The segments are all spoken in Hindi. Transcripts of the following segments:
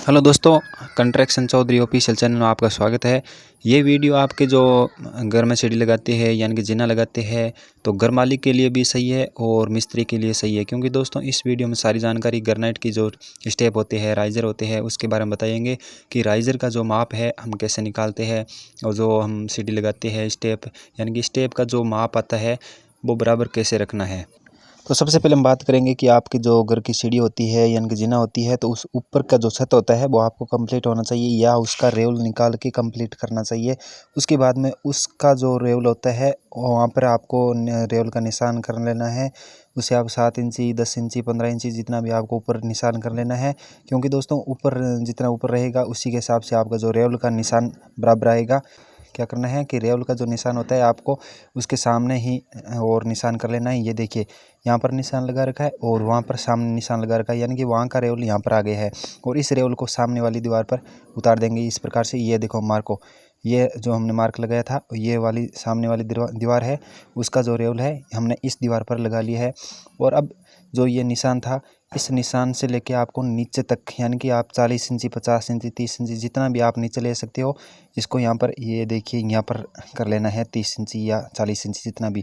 हेलो दोस्तों, कंट्रैक्शन चौधरी ऑफिशियल चैनल में आपका स्वागत है। ये वीडियो आपके जो घर में सीढ़ी लगाते हैं यानी कि जीना लगाते हैं तो घर मालिक के लिए भी सही है और मिस्त्री के लिए सही है, क्योंकि दोस्तों इस वीडियो में सारी जानकारी ग्रेनाइट की जो स्टेप होते हैं, राइजर होते हैं, उसके बारे में बताएंगे कि राइजर का जो माप है हम कैसे निकालते हैं और जो हम सीढ़ी लगाते हैं स्टेप यानी कि स्टेप का जो माप आता है वो बराबर कैसे रखना है। तो सबसे पहले हम बात करेंगे कि आपकी जो घर की सीढ़ी होती है यानी कि जीना होती है तो उस ऊपर का जो छत होता है वो आपको कंप्लीट होना चाहिए या उसका रेवल निकाल के कंप्लीट करना चाहिए। उसके बाद में उसका जो रेवल होता है वहाँ पर आपको रेवल का निशान कर लेना है। उसे आप 7 इंची 10 इंची 15 इंची जितना भी आपको ऊपर निशान कर लेना है, क्योंकि दोस्तों ऊपर जितना ऊपर रहेगा उसी के हिसाब से आपका जो रेवल का निशान बराबर आएगा। क्या करना है कि रेवल का जो निशान होता है आपको उसके सामने ही और निशान कर लेना है। ये देखिए यहाँ पर निशान लगा रखा है और वहाँ पर सामने निशान लगा रखा है, यानी कि वहाँ का रेवल यहाँ पर आ गया है और इस रेवल को सामने वाली दीवार पर उतार देंगे इस प्रकार से। ये देखो मार्क को, ये जो हमने मार्क लगाया था ये वाली सामने वाली दीवार है, उसका जो रेवल है हमने इस दीवार पर लगा लिया है। और अब जो ये निशान था इस निशान से लेके आपको नीचे तक यानी कि आप 40 इंची 50 इंची 30 इंची जितना भी आप नीचे ले सकते हो, इसको यहाँ पर ये देखिए यहाँ पर कर लेना है 30 इंची या 40 इंची जितना भी,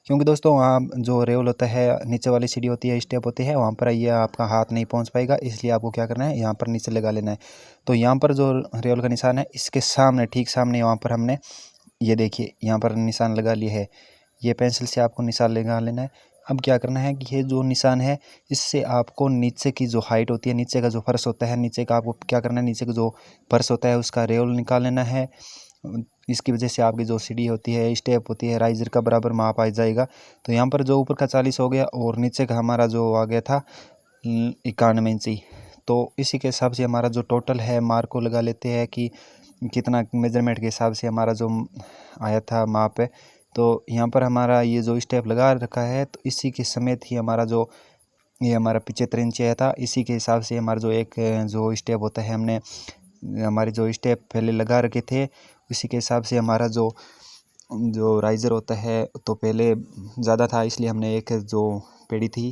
क्योंकि दोस्तों वहाँ जो रेवल होता है नीचे वाली सीढ़ी होती है स्टेप होती है वहाँ पर ये आपका हाथ नहीं पहुँच पाएगा, इसलिए आपको क्या करना है यहाँ पर नीचे लगा लेना है। तो यहाँ पर जो रेवल का निशान है इसके सामने ठीक सामने वहाँ पर हमने ये देखिए यहाँ पर निशान लगा लिया है। ये पेंसिल से आपको निशान लगा लेना है। अब क्या करना है कि ये जो निशान है इससे आपको नीचे की जो हाइट होती है, नीचे का जो फर्श होता है, नीचे का आपको क्या करना है, नीचे का जो फर्श होता है उसका रेवल निकाल लेना है। इसकी वजह से आपकी जो सीढ़ी होती है स्टेप होती है राइजर का बराबर माप आ जाएगा। तो यहाँ पर जो ऊपर का 40 हो गया और नीचे का हमारा जो आ गया था 91 इंची। तो इसी के हिसाब से हमारा जो टोटल है मार्क को लगा लेते हैं कि कितना मेजरमेंट के हिसाब से हमारा जो आया था माप है। तो यहाँ पर हमारा ये जो स्टेप लगा रखा है तो इसी के समेत ही हमारा जो ये हमारा 75 इंच आया था, इसी के हिसाब से हमारा जो एक जो स्टेप होता है हमने हमारे जो स्टेप पहले लगा रखे थे उसी के हिसाब से हमारा जो जो राइजर होता है तो पहले ज़्यादा था, इसलिए हमने एक जो पेड़ी थी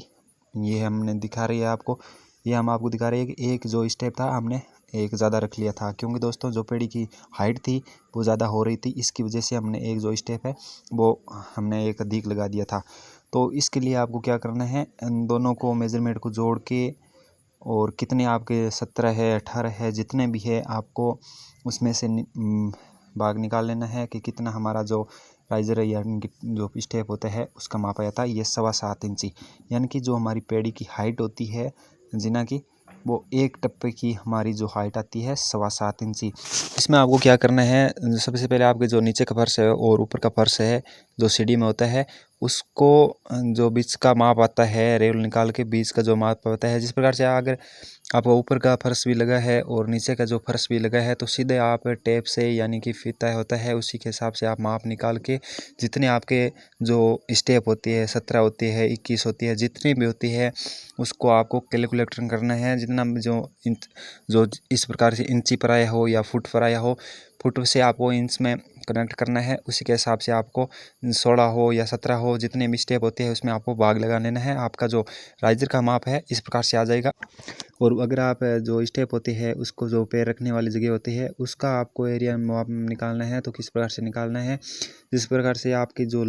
ये हमने दिखा रही है आपको, ये हम आपको दिखा रहे हैं कि एक जो स्टेप था हमने एक ज़्यादा रख लिया था, क्योंकि दोस्तों जो पेड़ी की हाइट थी वो ज़्यादा हो रही थी, इसकी वजह से हमने एक जो स्टेप है वो हमने एक अधिक लगा दिया था। तो इसके लिए आपको क्या करना है, इन दोनों को मेज़रमेंट को जोड़ के और कितने आपके 17 है 18 है जितने भी है आपको उसमें से भाग निकाल लेना है कि कितना हमारा जो राइजर यानी कि जो स्टेप होता है उसका माप आया था ये 7.25 इंची, यानी कि जो हमारी पेड़ी की हाइट होती है जीना की वो एक टप्पे की हमारी जो हाइट आती है 7.25 इंची। इसमें आपको क्या करना है, सबसे पहले आपके जो नीचे का फर्श है और ऊपर का फर्श है जो सीढ़ी में होता है उसको जो बीच का माप आता है रेवल निकाल के बीच का जो माप होता है, जिस प्रकार से अगर आपका ऊपर का फर्श भी लगा है और नीचे का जो फर्श भी लगा है तो सीधे आप टेप से यानी कि फीता होता है उसी के हिसाब से आप माप निकाल के जितने आपके जो स्टेप होती है 17 होती है 21 होती है जितनी भी होती है उसको आपको कैलकुलेटर करना है, जितना जो इस प्रकार से इंची पर आया हो या फुट पर आया हो, फुट से आपको इंच में कनेक्ट करना है, उसी के हिसाब से आपको 16 हो या 17 हो जितने भी स्टेप होते हैं उसमें आपको भाग लगा लेना है। आपका जो राइजर का माप है इस प्रकार से आ जाएगा। और अगर आप जो स्टेप होती है उसको जो पैर रखने वाली जगह होती है उसका आपको एरिया माप निकालना है, तो किस प्रकार से निकालना है, जिस प्रकार से आपकी जो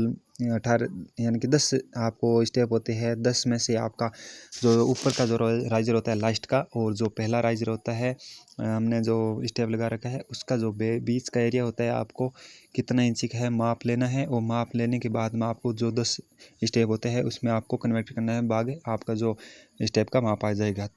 18 यानी कि 10 आपको स्टेप होते हैं 10 में से आपका जो ऊपर का जो राइजर होता है लास्ट का और जो पहला राइजर होता है हमने जो स्टेप लगा रखा है उसका जो बीच का एरिया होता है आपको कितना इंची का है माप लेना है, और माप लेने के बाद में आपको जो 10 स्टेप होते हैं उसमें आपको कन्वर्ट करना है भाग आपका जो स्टेप का माप आ जाएगा।